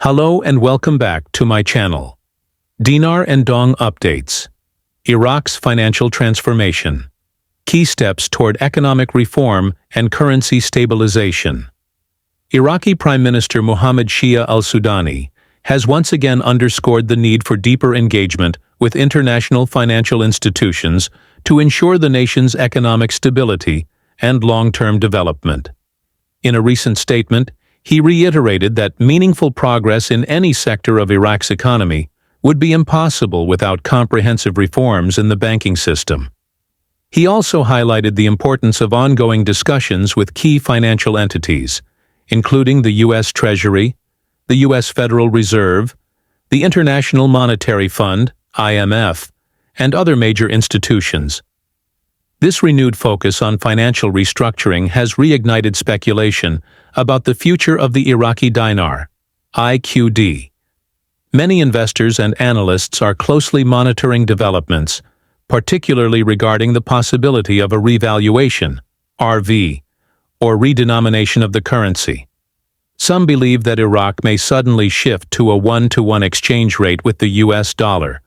Hello and welcome back to my channel. Dinar and Dong Updates. Iraq's Financial Transformation. Key Steps Toward Economic Reform and Currency Stabilization. Iraqi Prime Minister Mohammed Shia al-Sudani has once again underscored the need for deeper engagement with international financial institutions to ensure the nation's economic stability and long-term development. In a recent statement, he reiterated that meaningful progress in any sector of Iraq's economy would be impossible without comprehensive reforms in the banking system. He also highlighted the importance of ongoing discussions with key financial entities, including the U.S. Treasury, the U.S. Federal Reserve, the International Monetary Fund, IMF, and other major institutions. This renewed focus on financial restructuring has reignited speculation about the future of the Iraqi Dinar, IQD. Many investors and analysts are closely monitoring developments, particularly regarding the possibility of a revaluation, RV, or redenomination of the currency. Some believe that Iraq may suddenly shift to a 1-to-1 exchange rate with the US dollar,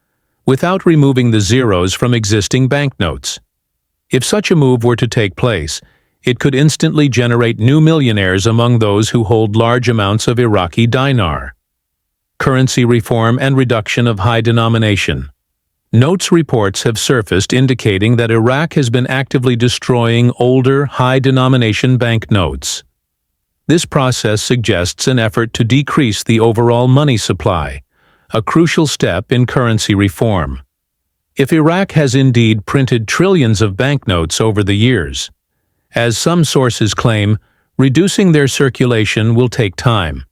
without removing the zeros from existing banknotes. If such a move were to take place, it could instantly generate new millionaires among those who hold large amounts of Iraqi dinar. Currency reform and reduction of high denomination. Notes reports have surfaced indicating that Iraq has been actively destroying older, high-denomination banknotes. This process suggests an effort to decrease the overall money supply, a crucial step in currency reform. If Iraq has indeed printed trillions of banknotes over the years, as some sources claim, reducing their circulation will take time.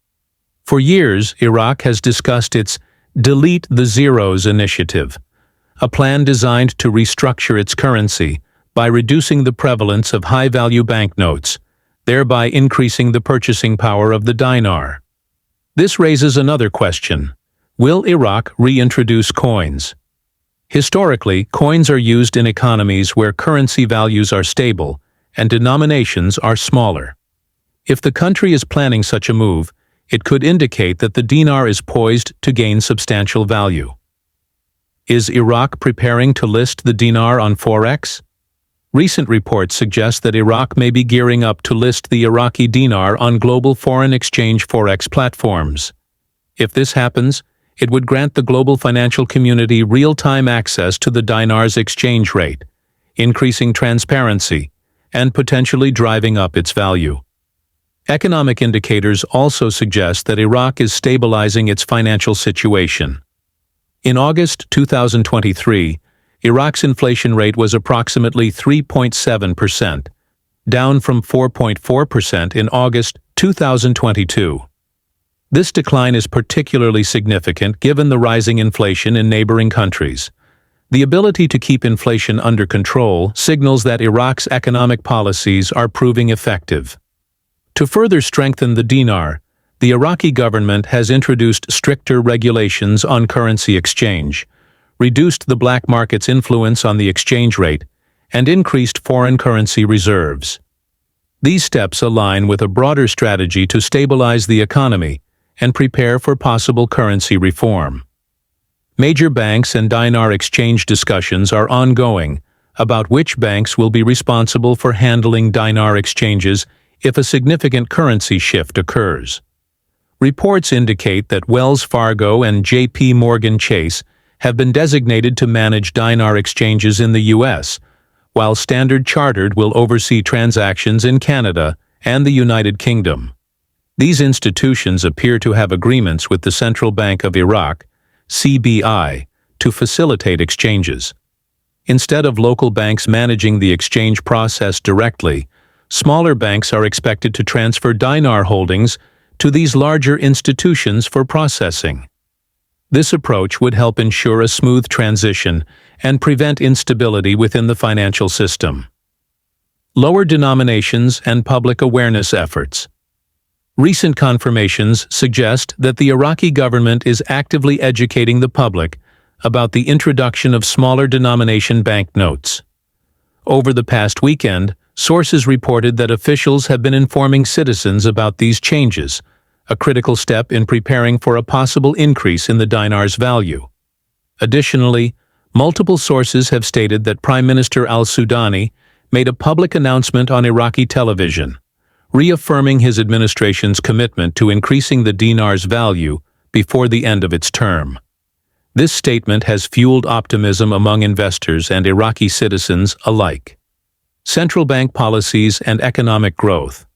For years, Iraq has discussed its Delete the Zeros initiative, a plan designed to restructure its currency by reducing the prevalence of high-value banknotes, thereby increasing the purchasing power of the dinar. This raises another question. Will Iraq reintroduce coins? Historically, coins are used in economies where currency values are stable and denominations are smaller. If the country is planning such a move, it could indicate that the dinar is poised to gain substantial value. Is Iraq preparing to list the dinar on Forex? Recent reports suggest that Iraq may be gearing up to list the Iraqi dinar on global foreign exchange Forex platforms. If this happens, it would grant the global financial community real-time access to the dinar's exchange rate, increasing transparency and potentially driving up its value. Economic indicators also suggest that Iraq is stabilizing its financial situation. In August 2023, Iraq's inflation rate was approximately 3.7%, down from 4.4% in August 2022. This decline is particularly significant given the rising inflation in neighboring countries. The ability to keep inflation under control signals that Iraq's economic policies are proving effective. To further strengthen the dinar, the Iraqi government has introduced stricter regulations on currency exchange, reduced the black market's influence on the exchange rate, and increased foreign currency reserves. These steps align with a broader strategy to stabilize the economy and prepare for possible currency reform. Major banks and dinar exchange discussions are ongoing about which banks will be responsible for handling dinar exchanges if a significant currency shift occurs. Reports indicate that Wells Fargo and J.P. Morgan Chase have been designated to manage dinar exchanges in the U.S., while Standard Chartered will oversee transactions in Canada and the United Kingdom. These institutions appear to have agreements with the Central Bank of Iraq, CBI, to facilitate exchanges. Instead of local banks managing the exchange process directly, smaller banks are expected to transfer dinar holdings to these larger institutions for processing. This approach would help ensure a smooth transition and prevent instability within the financial system. Lower denominations and public awareness efforts. Recent confirmations suggest that the Iraqi government is actively educating the public about the introduction of smaller denomination banknotes. Over the past weekend, sources reported that officials have been informing citizens about these changes, a critical step in preparing for a possible increase in the dinar's value. Additionally, multiple sources have stated that Prime Minister al-Sudani made a public announcement on Iraqi television, reaffirming his administration's commitment to increasing the dinar's value before the end of its term. This statement has fueled optimism among investors and Iraqi citizens alike. Central bank policies and economic growth.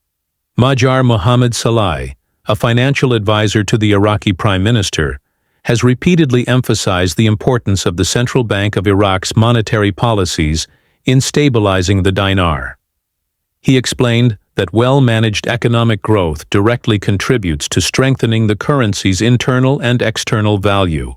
Majar Mohammed Saleh, a financial advisor to the Iraqi Prime Minister, has repeatedly emphasized the importance of the Central Bank of Iraq's monetary policies in stabilizing the dinar. He explained that well-managed economic growth directly contributes to strengthening the currency's internal and external value.